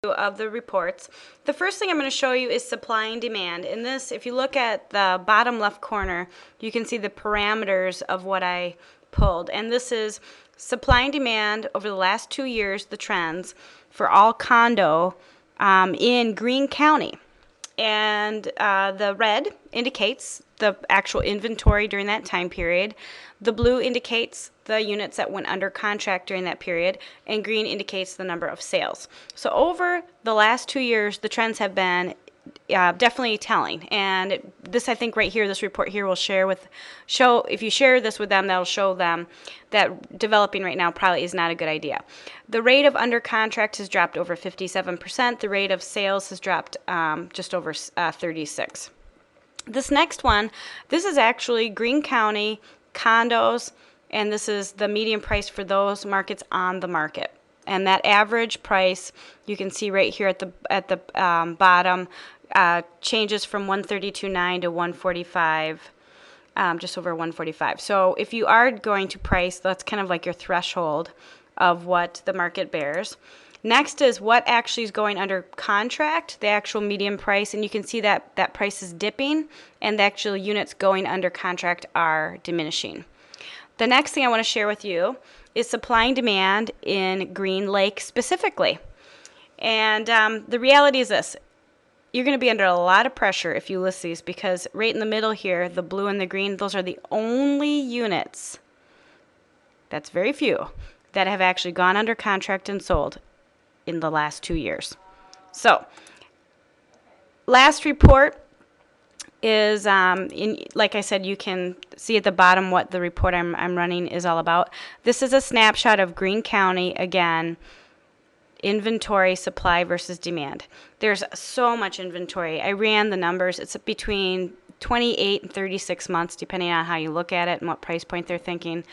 of the reports. The first thing I'm going to show you is supply and demand. In this, if you look at the bottom left corner, you can see the parameters of what I pulled. And this is supply and demand over the last 2 years, the trends for all condo in Greene County. And the red indicates the actual inventory during that time period. The blue indicates the units that went under contract during that period, and green indicates the number of sales. So over the last 2 years, the trends have been definitely telling. And this, I think, right here, this report here will show if you share this with them, that'll show them that developing right now probably is not a good idea. The rate of under contract has dropped over 57%. The rate of sales has dropped just over 36%. This next one, this is actually Greene County condos, and this is the median price for those markets on the market. And that average price, you can see right here at the bottom, changes from 132.9 to 145, just over 145. So if you are going to price, that's kind of like your threshold of what the market bears. Next is what actually is going under contract, the actual median price, and you can see that that price is dipping and the actual units going under contract are diminishing. The next thing I want to share with you is supply and demand in Green Lake specifically. And the reality is this. You're going to be under a lot of pressure if you list these, because right in the middle here, the blue and the green, those are the only units, that's very few, that have actually gone under contract and sold in the last 2 years. So, last report is, like I said, you can see at the bottom what the report I'm running is all about. This is a snapshot of Greene County, again, inventory, supply versus demand. There's so much inventory. I ran the numbers. It's between 28 and 36 months, depending on how you look at it and what price point they're thinking.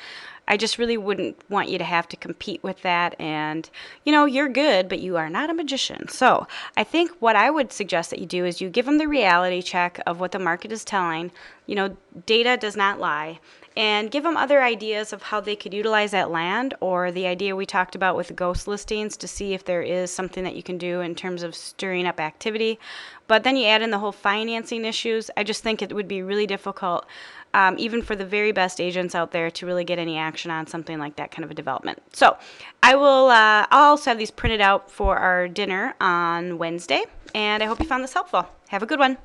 I just really wouldn't want you to have to compete with that. And, you know, you're good, but you are not a magician. So I think what I would suggest that you do is you give them the reality check of what the market is telling. You know, data does not lie. And give them other ideas of how they could utilize that land, or the idea we talked about with the ghost listings, to see if there is something that you can do in terms of stirring up activity. But then you add in the whole financing issues. I just think it would be really difficult, even for the very best agents out there, to really get any action on something like that kind of a development. So I'll also have these printed out for our dinner on Wednesday, and I hope you found this helpful. Have a good one.